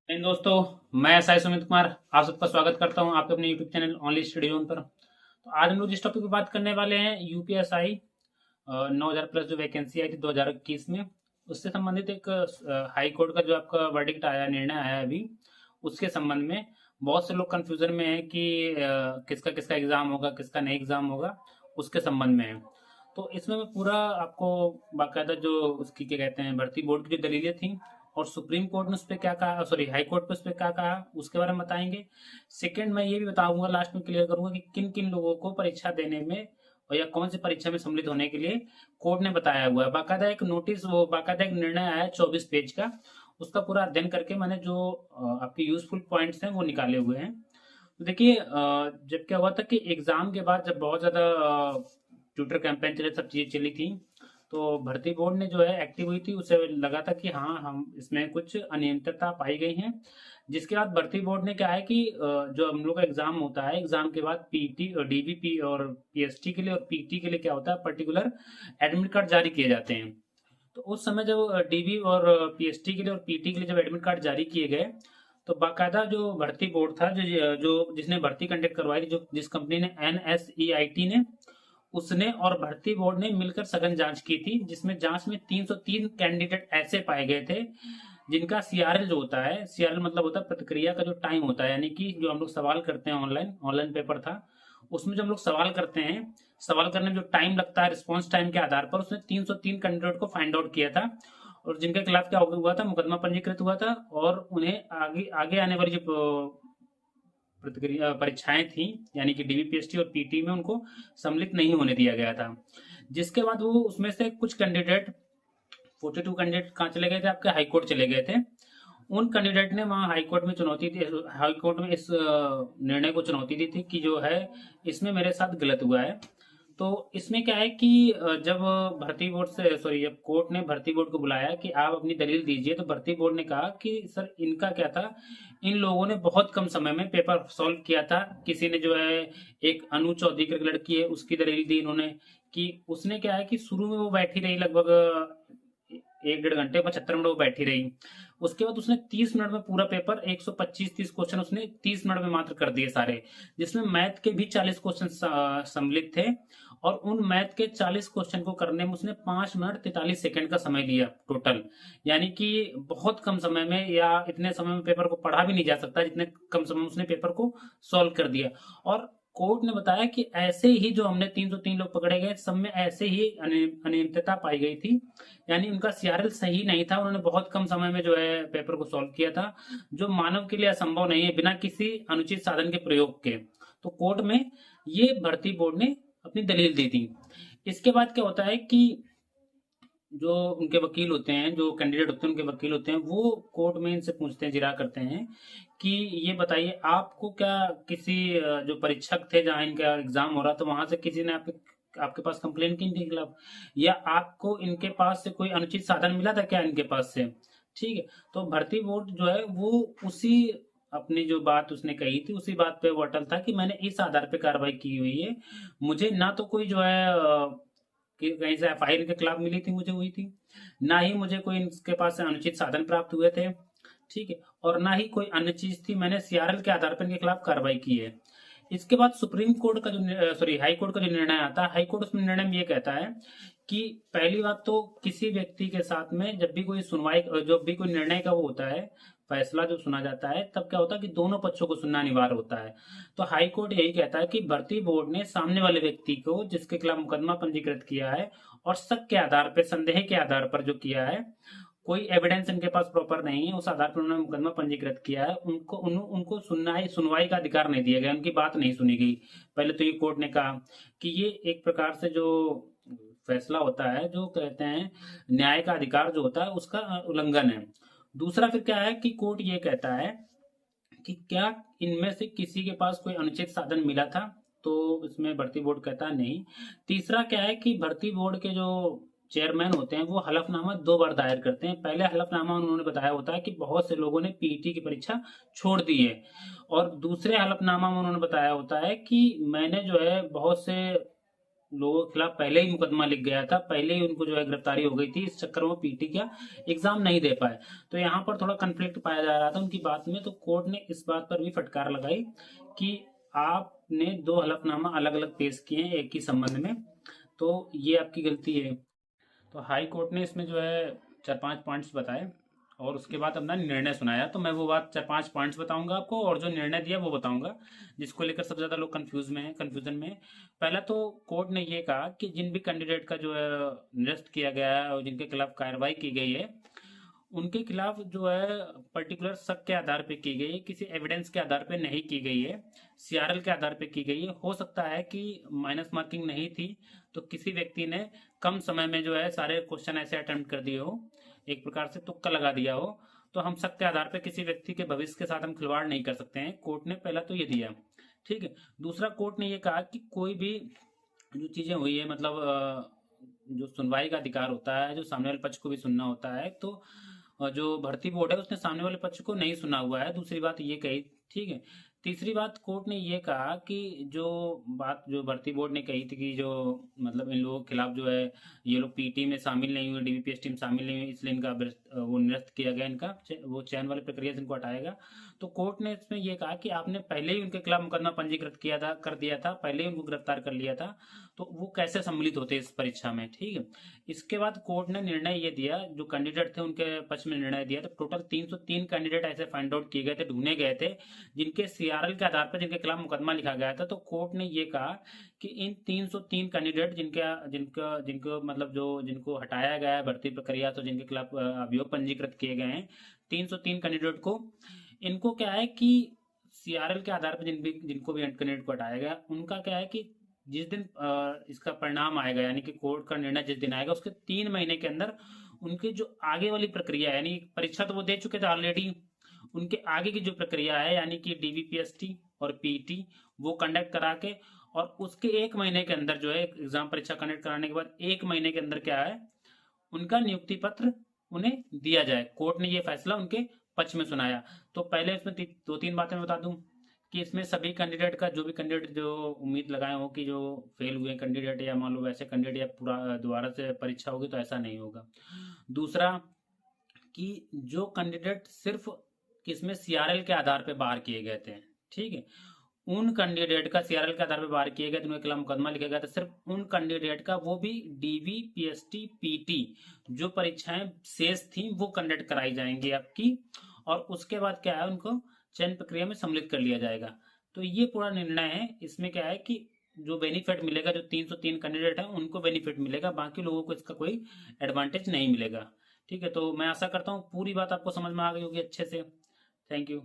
दोस्तों, मैं साई सुमित कुमार आप सबका स्वागत करता हूं आपके अपने YouTube channel only study zone पर। तो आज हम लोग जिस टॉपिक पे बात करने वाले हैं यूपीएसआई 9,000 प्लस जो वैकेंसी आई थी 2021 में, उससे संबंधित एक हाई कोर्ट का जो आपका वर्डिक्ट आया, निर्णय आया अभी, उसके संबंध में बहुत से लोग कंफ्यूजन में है कि किसका किसका एग्जाम होगा, किसका नहीं एग्जाम होगा, उसके संबंध में है। तो इसमें मैं पूरा आपको बाकायदा जो उसकी क्या कहते हैं भर्ती बोर्ड की जो दलीलें थी और सुप्रीम कोर्ट ने उस पर क्या कहा, सॉरी हाई कोर्ट पे उस पर क्या कहा, उसके बारे में बताएंगे। सेकंड, मैं ये भी बताऊंगा, लास्ट में क्लियर करूंगा कि किन किन लोगों को परीक्षा देने में और या कौन सी परीक्षा में सम्मिलित होने के लिए कोर्ट ने बताया हुआ है। बाकायदा एक नोटिस, वो बाकायदा एक निर्णय आया है 24 पेज का, उसका पूरा अध्ययन करके मैंने जो आपके यूजफुल पॉइंट्स हैं वो निकाले हुए हैं। तो देखिए, जब क्या हुआ था कि एग्जाम के बाद जब बहुत ज्यादा ट्विटर कैंपेन चले, सब चीजें चली थी, तो भर्ती बोर्ड ने जो है एक्टिव हुई थी, उसे लगा था कि हाँ, हम इसमें कुछ अनियमितता पाई गई है। जिसके बाद भर्ती बोर्ड ने क्या है कि जो हम लोग का एग्जाम होता है, एग्जाम के बाद पीटी और डीबीपी और पीएसटी के लिए और पीटी के लिए क्या होता है, पर्टिकुलर एडमिट कार्ड जारी किए जाते हैं। तो उस समय जब डीबी और पीएसटी के लिए और पीटी के लिए जब एडमिट कार्ड जारी किए गए, तो बाकायदा जो भर्ती बोर्ड था, जो जो जिसने भर्ती कंडक्ट करवाई थी, जो जिस कंपनी ने, एनएसईआईटी ने, उसने और भर्ती बोर्ड ने मिलकर सघन जांच की थी, जिसमें जांच में 303 कैंडिडेट ऐसे पाए गए थे जिनका सीआरएल जो होता है, सीआरएल मतलब होता है प्रतिक्रिया का जो टाइम होता है, यानी कि जो हम लोग सवाल करते हैं, ऑनलाइन ऑनलाइन पेपर था, उसमें जो हम लोग सवाल करते हैं, सवाल करने में जो टाइम लगता है रिस्पॉन्स टाइम के आधार पर, उसने 303 कैंडिडेट को फाइंड आउट किया था और जिनके खिलाफ क्या हुआ था, मुकदमा पंजीकृत हुआ था और उन्हें आगे आगे आने वाली जो प्रतिक्रिया परीक्षाएं थी, यानी कि डीबीपीएसटी और पीटी में उनको सम्मिलित नहीं होने दिया गया था। जिसके बाद वो उसमें से कुछ कैंडिडेट, 42 कैंडिडेट कहाँ चले गए थे, आपके हाईकोर्ट चले गए थे। उन कैंडिडेट ने वहां हाईकोर्ट में चुनौती दी, हाईकोर्ट में इस निर्णय को चुनौती दी थी कि जो है इसमें मेरे साथ गलत हुआ है। तो इसमें क्या है कि जब भर्ती बोर्ड से, सॉरी, जब कोर्ट ने भर्ती बोर्ड को बुलाया कि आप अपनी दलील दीजिए, तो भर्ती बोर्ड ने कहा कि सर, इनका क्या था, इन लोगों ने बहुत कम समय में पेपर सॉल्व किया था। किसी ने जो है, एक अनु चौधरी की लड़की है, उसकी दलील दी इन्होंने कि उसने क्या है कि शुरू में वो बैठी रही लगभग 1 डेढ़ घंटे, 75 मिनट वो बैठी रही। उसके बाद उसने 30 मिनट में पूरा पेपर, 125-30 क्वेश्चन उसने 30 मिनट में मात्र कर दिए सारे, जिसमें मैथ के भी 40 क्वेश्चन सम्मिलित थे। और उन मैथ के 40 क्वेश्चन को करने में उसने 5 मिनट 43 सेकंड का समय लिया टोटल। यानी कि बहुत कम समय में, या इतने समय में पेपर को पढ़ा भी नहीं जा सकता, जितने कम समय में उसने पेपर को सॉल्व कर दिया। और कोर्ट ने बताया कि ऐसे ही जो हमने 303 लोग पकड़े गए, सब में ऐसे ही अनियमितता पाई गई थी, यानी उनका सीआरएल सही नहीं था, उन्होंने बहुत कम समय में जो है पेपर को सॉल्व किया था, जो मानव के लिए असंभव नहीं है बिना किसी अनुचित साधन के प्रयोग के। तो कोर्ट में ये भर्ती बोर्ड ने अपनी दलील दी थी। इसके बाद क्या होता है कि जो उनके वकील होते हैं, जो कैंडिडेट होते हैं उनके वकील होते हैं, वो कोर्ट में इनसे पूछते हैं, जिरा करते हैं कि ये बताइए, आपको क्या किसी जो परीक्षक थे जहां इनका एग्जाम हो रहा था, वहां से किसी ने आपके पास कंप्लेन की इनके खिलाफ, या आपको इनके पास से कोई अनुचित साधन मिला था क्या इनके पास से? ठीक है। तो भर्ती बोर्ड जो है वो उसी, अपनी जो बात उसने कही थी उसी बात पे वो अटल था कि मैंने इस आधार पे कार्रवाई की हुई है। मुझे ना तो कोई जो है कि कहीं से एफआईआर के खिलाफ मिली थी, मुझे हुई थी, ना ही मुझे कोई इनके पास से अनुचित साधन प्राप्त हुए थे। ठीक है। और ना ही कोई अन्य चीज थी, मैंने सीआरएल के आधार पर इनके खिलाफ कार्रवाई की है। इसके बाद सुप्रीम कोर्ट का जो, सॉरी, हाई कोर्ट का जो निर्णय आता है, हाई कोर्ट उसमें निर्णय में ये कहता है कि पहली बात तो किसी व्यक्ति के साथ में जब भी कोई सुनवाई, जब भी कोई निर्णय का वो होता है, फैसला जो सुना जाता है, तब क्या होता है कि दोनों पक्षों को सुनना अनिवार्य होता है। तो हाई कोर्ट यही कहता है कि भर्ती बोर्ड ने सामने वाले व्यक्ति को, जिसके खिलाफ मुकदमा पंजीकृत किया है, और शक के आधार पर, संदेह के आधार पर जो किया है, कोई एविडेंस इनके पास प्रॉपर नहीं है, उस आधार पर उन्होंने मुकदमा पंजीकृत किया है, उनको सुनवाई का अधिकार नहीं दिया गया, उनकी बात नहीं सुनी गई। पहले तो ये कोर्ट ने कहा कि ये एक प्रकार से जो फैसला होता है, जो कहते हैं न्याय का अधिकार जो होता है, उसका उल्लंघन है। दूसरा फिर क्या है कि कोर्ट ये कहता है कि क्या इनमें से किसी के पास कोई अनुचित साधन मिला था, तो इसमें भर्ती बोर्ड कहता है नहीं। तीसरा क्या है कि भर्ती बोर्ड के जो चेयरमैन होते हैं वो हलफनामा 2 बार दायर करते हैं। पहले हलफनामा उन्होंने बताया होता है कि बहुत से लोगों ने पीईटी की परीक्षा छोड़ दी है, और दूसरे हलफनामा में उन्होंने बताया होता है कि मैंने जो है बहुत से लोगों के खिलाफ पहले ही मुकदमा लिख गया था, पहले ही उनको जो है गिरफ्तारी हो गई थी, इस चक्कर में वो पीटी का एग्जाम नहीं दे पाए। तो यहाँ पर थोड़ा कन्फ्लिक्ट पाया जा रहा था उनकी बात में। तो कोर्ट ने इस बात पर भी फटकार लगाई कि आपने दो हलफनामा अलग अलग पेश किए हैं एक ही संबंध में, तो ये आपकी गलती है। तो हाई कोर्ट ने इसमें जो है 4-5 पॉइंट्स बताए और उसके बाद अपना निर्णय सुनाया। तो मैं वो बात 4-5 पॉइंट्स बताऊंगा आपको और जो निर्णय दिया वो बताऊंगा, जिसको लेकर सबसे ज्यादा लोग कंफ्यूजन में हैं। पहला तो कोर्ट ने ये कहा कि जिन भी कैंडिडेट का जो है निरस्त किया गया है और जिनके खिलाफ कार्रवाई की गई है, उनके खिलाफ जो है पर्टिकुलर शक के आधार पे की गई है, किसी एविडेंस के आधार पे नहीं की गई है, सीआरएल के आधार पे की गई है। हो सकता है कि माइनस मार्किंग नहीं थी तो किसी व्यक्ति ने कम समय में जो है सारे क्वेश्चन ऐसे अटेम्प्ट कर दिए हो, एक प्रकार से तुक्का लगा दिया हो, तो हम शक के आधार पे किसी व्यक्ति के भविष्य के साथ हम खिलवाड़ नहीं कर सकते हैं। कोर्ट ने पहला तो ये दिया, ठीक है। दूसरा, कोर्ट ने ये कहा कि कोई भी जो चीजें हुई है, मतलब जो सुनवाई का अधिकार होता है, जो सामने वाले पक्ष को भी सुनना होता है, तो जो भर्ती बोर्ड है उसने सामने वाले पक्ष को नहीं सुना हुआ है, दूसरी बात ये कही, ठीक है। तीसरी बात, कोर्ट ने ये कहा कि जो भर्ती बोर्ड ने कही थी कि जो मतलब इन लोगों के खिलाफ जो है ये लोग पीटी में शामिल नहीं हुए, डीबीपीएसटी में शामिल नहीं हुए, इसलिए इनका वो निरस्त किया गया, इनका वो चयन वाली प्रक्रिया से इनको हटाएगा। तो कोर्ट ने इसमें ये कहा कि आपने पहले ही उनके खिलाफ मुकदमा पंजीकृत कर दिया था, पहले ही उनको गिरफ्तार कर लिया था, तो वो कैसे सम्मिलित होते इस परीक्षा में, ठीक है। इसके बाद कोर्ट ने निर्णय ये दिया, जो कैंडिडेट थे उनके पक्ष में निर्णय दिया, तो टोटल 303 कैंडिडेट ऐसे फाइंड आउट किए गए थे, ढूंढे गए थे, जिनके सीआरएल के आधार पर जिनके खिलाफ मुकदमा लिखा गया था। तो कोर्ट ने ये कहा कि इन 303 कैंडिडेट जिनको मतलब जो जिनको हटाया गया है भर्ती प्रक्रिया, तो जिनके खिलाफ अभियोग पंजीकृत किए गए हैं 303 कैंडिडेट को, इनको क्या है कि सीआरएल के आधार पर जिनको भी कैंडिडेट को हटाया गया, उनका क्या है कि जिस दिन इसका परिणाम आएगा, यानी कि कोर्ट का निर्णय जिस दिन आएगा, उसके 3 महीने के अंदर उनकी जो आगे वाली प्रक्रिया है, यानी परीक्षा तो वो दे चुके थे ऑलरेडी, उनके आगे की जो प्रक्रिया है यानी कि डीबीपीएसटी और पीटी, वो कंडक्ट करा के, और उसके 1 महीने के अंदर जो है एग्जाम परीक्षा कंडक्ट कराने के बाद 1 महीने के अंदर क्या है, उनका नियुक्ति पत्र उन्हें दिया जाए। कोर्ट ने ये फैसला उनके पक्ष में सुनाया। तो पहले इसमें 2-3 बातें बता दूं कि इसमें सभी कैंडिडेट का, जो भी कैंडिडेट जो उम्मीद लगाए हो कि जो फेल हुए कैंडिडेट या मान लो वैसे कैंडिडेट या पूरा दोबारा से परीक्षा होगी, तो ऐसा नहीं होगा। दूसरा, कि जो कैंडिडेट सिर्फ किसमें सीआरएल के आधार पे बाहर किए गए थे, ठीक है, उन कैंडिडेट का सीआरएल के आधार पर बाहर किए गए, उनके खिलाफ मुकदमा लिखा गया था, सिर्फ उन कैंडिडेट का, वो भी डीवी पीएसटी पीटी जो परीक्षाएं शेष थी वो कंडक्ट कराई जाएंगी आपकी, और उसके बाद क्या है, उनको चयन प्रक्रिया में सम्मिलित कर लिया जाएगा। तो ये पूरा निर्णय है। इसमें क्या है कि जो बेनिफिट मिलेगा, जो 303 कैंडिडेट है उनको बेनिफिट मिलेगा, बाकी लोगों को इसका कोई एडवांटेज नहीं मिलेगा, ठीक है। तो मैं आशा करता हूँ पूरी बात आपको समझ में आ गई होगी अच्छे से। Thank you.